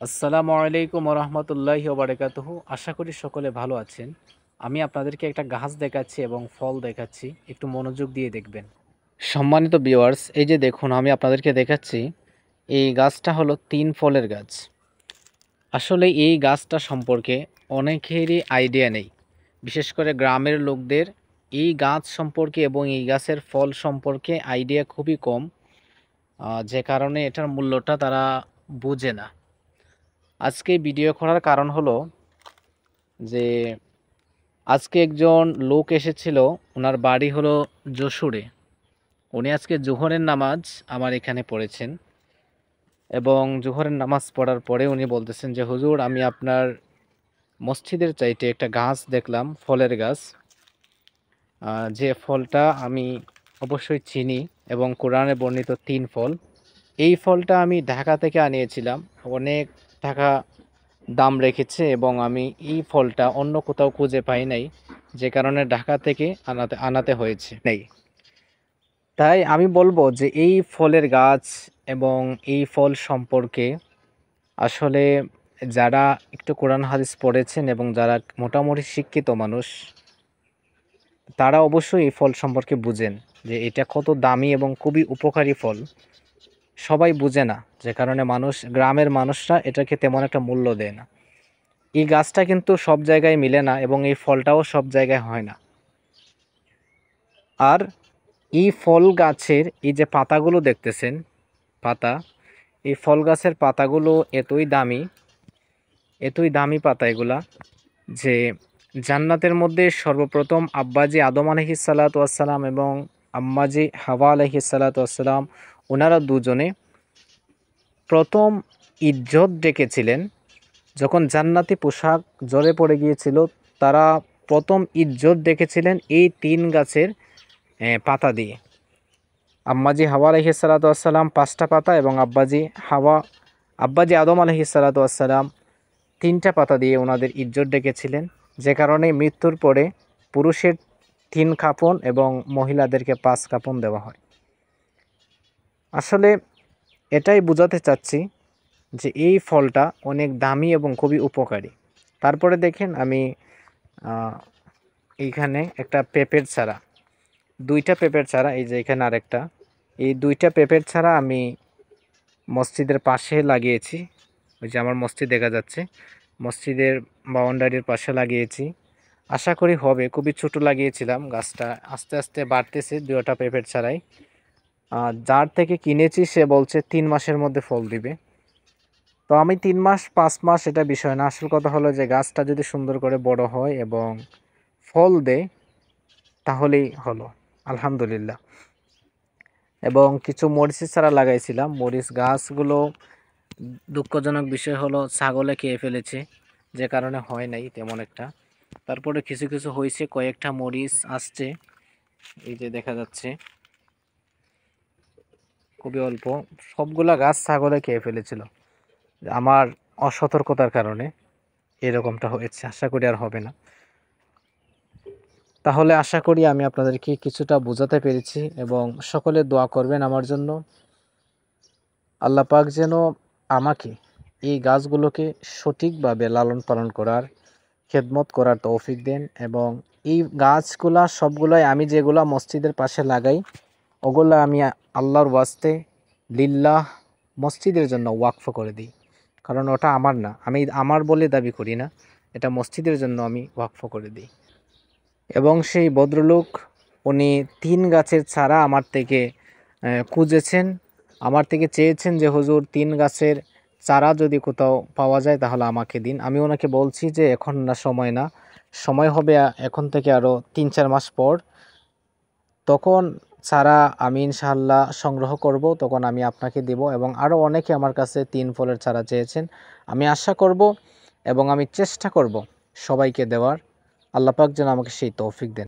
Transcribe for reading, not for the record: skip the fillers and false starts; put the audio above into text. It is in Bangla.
আসসালামু আলাইকুম রহমতুল্লাহি ওবারাকাতুহু। আশা করি সকলে ভালো আছেন। আমি আপনাদেরকে একটা গাছ দেখাচ্ছি এবং ফল দেখাচ্ছি, একটু মনোযোগ দিয়ে দেখবেন। সম্মানিত ভিউয়ার্স, এই যে দেখুন, আমি আপনাদেরকে দেখাচ্ছি এই গাছটা হলো 3 ফলের গাছ। আসলে এই গাছটা সম্পর্কে অনেকেরই আইডিয়া নেই, বিশেষ করে গ্রামের লোকদের এই গাছ সম্পর্কে এবং এই গাছের ফল সম্পর্কে আইডিয়া খুবই কম, যে কারণে এটার মূল্যটা তারা বুঝে না। আজকে ভিডিও করার কারণ হলো যে আজকে একজন লোক এসেছিল, ওনার বাড়ি হলো যশোরে। উনি আজকে জোহরের নামাজ আমার এখানে পড়েছেন এবং জোহরের নামাজ পড়ার পরে উনি বলতেছেন যে হুজুর, আমি আপনার মসজিদের চাইতে একটা গাছ দেখলাম, ফলের গাছ, যে ফলটা আমি অবশ্যই চিনি এবং কোরআনে বর্ণিত 3 ফল। এই ফলটা আমি ঢাকা থেকে আনিয়েছিলাম, অনেক টাকা দাম রেখেছে এবং আমি এই ফলটা অন্য কোথাও খুঁজে পাই নাই, যে কারণে ঢাকা থেকে আনাতে হয়েছে নেই। তাই আমি বলবো যে এই ফলের গাছ এবং এই ফল সম্পর্কে আসলে যারা একটু কোরআন হাদিস পড়েছেন এবং যারা মোটামুটি শিক্ষিত মানুষ, তারা অবশ্যই এই ফল সম্পর্কে বুঝেন যে এটা কত দামি এবং খুবই উপকারী ফল। সবাই বুঝে না, যে কারণে গ্রামের মানুষরা এটাকে তেমন একটা মূল্য দেয় না। এই গাছটা কিন্তু সব জায়গায় মিলে না এবং এই ফলটাও সব জায়গায় হয় না। আর এই ফল গাছের এই যে পাতাগুলো দেখতেছেন, পাতা, এই ফল গাছের পাতাগুলো এতই দামি পাতা এগুলা, যে জান্নাতের মধ্যে সর্বপ্রথম আব্বাজি আদম আলাইহিস সালাতু ওয়াসসালাম এবং আম্মাজি হাওয়া আলাইহিস সালাতু ওয়াসসালাম, ওনারা দুজনে প্রথম ইজ্জত ডেকেছিলেন। যখন জান্নাতি পোশাক জ্বরে পড়ে গিয়েছিল, তারা প্রথম ইজ্জত ডেকেছিলেন এই 3 গাছের পাতা দিয়ে। আম্মাজি হাওয়া আলাইহিস সালাতু ওয়াসসালাম 5টা পাতা এবং আব্বাজি আদম আলাইহিস সালাতু ওয়াসসালাম 3টা পাতা দিয়ে ওনাদের ইজ্জত ডেকেছিলেন, যে কারণে মৃত্যুর পরে পুরুষের 3 কাফন এবং মহিলাদেরকে 5 কাফন দেওয়া হয়। আসলে এটাই বোঝাতে চাচ্ছি যে এই ফলটা অনেক দামি এবং খুবই উপকারী। তারপরে দেখেন, আমি এইখানে একটা পেঁপের চারা, 2টা পেঁপের চারা, এই যে এখানে আরেকটা, এই 2টা পেঁপের চারা আমি মসজিদের পাশে লাগিয়েছি। ওই যে আমার মসজিদ দেখা যাচ্ছে, মসজিদের বাউন্ডারির পাশে লাগিয়েছি। আশা করি হবে। খুবই ছোট লাগিয়েছিলাম, গাছটা আস্তে আস্তে বাড়তেছে 2টা পেঁপের চারাই। যার থেকে কিনেছি সে বলছে 3 মাসের মধ্যে ফল দিবে। তো আমি 3 মাস 5 মাস এটা বিষয় না, আসল কথা হলো যে গাছটা যদি সুন্দর করে বড় হয় এবং ফল দেয় তাহলেই হলো, আলহামদুলিল্লাহ। এবং কিছু মরিচের চারা লাগাইছিলাম, মরিচ গাছগুলো দুঃখজনক বিষয় হলো ছাগলে খেয়ে ফেলেছে, যে কারণে হয় নাই তেমন একটা। তারপরে কিছু কিছু হয়েছে, কয়েকটা মরিচ আসছে, এই যে দেখা যাচ্ছে খুবই অল্প। সবগুলা গাছ ছাগলে খেয়ে ফেলেছিল, আমার অসতর্কতার কারণে এরকমটা হয়েছে। আশা করি আর হবে না। তাহলে আশা করি আমি আপনাদেরকে কিছুটা বোঝাতে পেরেছি এবং সকলে দোয়া করবেন আমার জন্য। আল্লাহ পাক যেন আমাকে এই গাছগুলোকে সঠিকভাবে লালন পালন করার, খেদমত করার তৌফিক দেন এবং এই গাছগুলা সবগুলাই আমি যেগুলা মসজিদের পাশে লাগাই, ওগুলা আমি আল্লাহর ওয়াস্তে লিল্লাহ মসজিদের জন্য ওয়াকফ করে দিই। কারণ ওটা আমার না, আমি আমার বলে দাবি করি না, এটা মসজিদের জন্য আমি ওয়াকফ করে দিই। এবং সেই ভদ্রলোক, উনি 3 গাছের চারা আমার থেকে খুঁজেছেন, আমার থেকে চেয়েছেন যে হুজুর 3 গাছের চারা যদি কোথাও পাওয়া যায় তাহলে আমাকে দিন। আমি ওনাকে বলছি যে এখন না, সময় না, সময় হবে এখন থেকে আরও 3-4 মাস পর। তখন চারা আমি ইনশাআল্লাহ সংগ্রহ করব, তখন আমি আপনাকে দেব। এবং আরও অনেকে আমার কাছে 3 ফলের চারা চেয়েছেন, আমি আশা করব এবং আমি চেষ্টা করব সবাইকে দেওয়ার। আল্লাহ পাক যেন আমাকে সেই তৌফিক দেন।